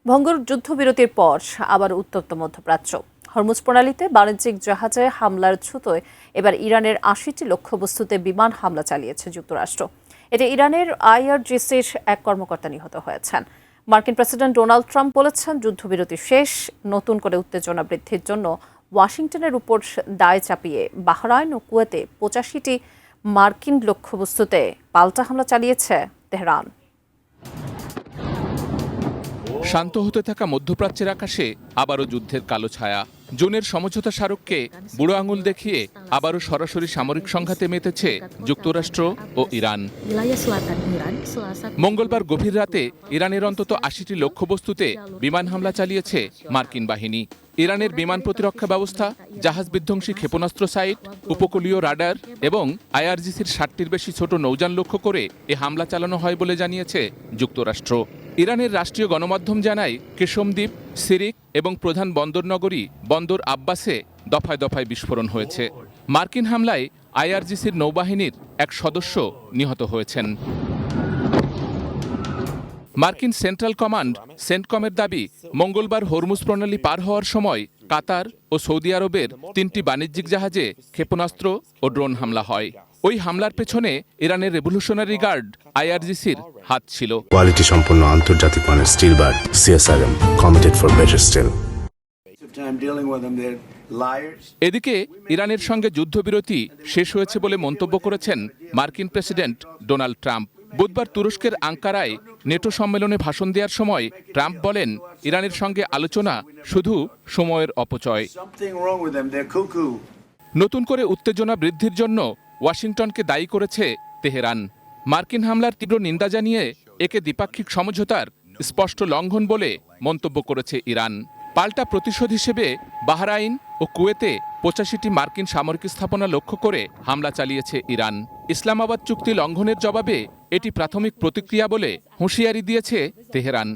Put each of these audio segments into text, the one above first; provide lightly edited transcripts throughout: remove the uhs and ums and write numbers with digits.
ভঙ্গুর যুদ্ধবিরতির পর আবার উত্তপ্ত মধ্যপ্রাচ্য। হরমুজ প্রণালীতে বাণিজ্যিক জাহাজে হামলার ছুতোয় এবার ইরানের ৮০টি লক্ষ্যবস্তুতে বিমান হামলা চালিয়েছে যুক্তরাষ্ট্র। এতে ইরানের আইআরজিসির এক কর্মকর্তা নিহত হয়েছেন। মার্কিন প্রেসিডেন্ট ডোনাল্ড ট্রাম্প বলেছেন, যুদ্ধবিরতি শেষ, নতুন করে উত্তেজনা বৃদ্ধির জন্য ওয়াশিংটনের উপর দায় চাপিয়ে বাহরাইন ও কুয়েতে ৮৫টি মার্কিন লক্ষ্যবস্তুতে পাল্টা হামলা চালিয়েছে তেহরান। শান্ত হতে থাকা মধ্যপ্রাচ্যের আকাশে আবারও যুদ্ধের কালো ছায়া। জুনের সমঝোতা স্মারককে বুড়ো আঙুল দেখিয়ে আবারও সরাসরি সামরিক সংঘাতে মেতেছে যুক্তরাষ্ট্র ও ইরান। মঙ্গলবার গভীর রাতে ইরানের অন্তত ৮০টি লক্ষ্যবস্তুতে বিমান হামলা চালিয়েছে মার্কিন বাহিনী। ইরানের বিমান প্রতিরক্ষা ব্যবস্থা, জাহাজ বিধ্বংসী ক্ষেপণাস্ত্র সাইট, উপকূলীয় রাডার এবং আইআরজিসির ৬০টির বেশি ছোট নৌযান লক্ষ্য করে এ হামলা চালানো হয় বলে জানিয়েছে যুক্তরাষ্ট্র। ইরানের রাষ্ট্রীয় গণমাধ্যম জানায়, কেশম দ্বীপ, সিরিক এবং প্রধান বন্দরনগরী বন্দর আব্বাসে দফায় দফায় বিস্ফোরণ হয়েছে। মার্কিন হামলায় আইআরজিসির নৌবাহিনীর এক সদস্য নিহত হয়েছেন। মার্কিন সেন্ট্রাল কমান্ড সেন্টকমের দাবি, মঙ্গলবার হরমুজ প্রণালী পার হওয়ার সময় কাতার ও সৌদি আরবের 3টি বাণিজ্যিক জাহাজে ক্ষেপণাস্ত্র ও ড্রোন হামলা হয়। ওই হামলার পেছনে ইরানের রেভলিউশনারি গার্ড আইআরজিসির হাত ছিল। কোয়ালিটি সম্পন্ন আন্তর্জাতিক মানের still bar CSRM, committed for better still. এদিকে ইরানের সঙ্গে যুদ্ধবিরতি শেষ হয়েছে বলে মন্তব্য করেছেন মার্কিন প্রেসিডেন্ট ডোনাল্ড ট্রাম্প। বুধবার তুরস্কের আঙ্কারায় নেটো সম্মেলনে ভাষণ দেওয়ার সময় ট্রাম্প বলেন, ইরানের সঙ্গে আলোচনা শুধু সময়ের অপচয়। নতুন করে উত্তেজনা বৃদ্ধির জন্য ওয়াশিংটনকে দায়ী করেছে তেহরান। মার্কিন হামলার তীব্র নিন্দা জানিয়ে একে দ্বিপাক্ষিক সমঝোতার স্পষ্ট লঙ্ঘন বলে মন্তব্য করেছে ইরান। পাল্টা প্রতিশোধ হিসেবে বাহরাইন ও কুয়েতে ৮৫টি মার্কিন সামরিক স্থাপনা লক্ষ্য করে হামলা চালিয়েছে ইরান। ইসলামাবাদ চুক্তি লঙ্ঘনের জবাবে এটি প্রাথমিক প্রতিক্রিয়া বলে হুঁশিয়ারি দিয়েছে তেহরান।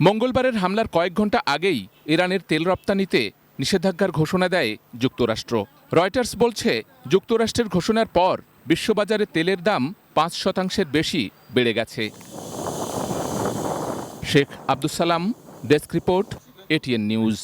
মঙ্গলবারের হামলার কয়েক ঘণ্টা আগেই ইরানের তেল রপ্তানিতে নিষেধাজ্ঞার ঘোষণা দেয় যুক্তরাষ্ট্র। রয়টার্স বলছে, যুক্তরাষ্ট্রের ঘোষণার পর বিশ্ববাজারে তেলের দাম ৫% বেশি বেড়ে গেছে। Sheikh Abdus Salam, desk report, ATN news.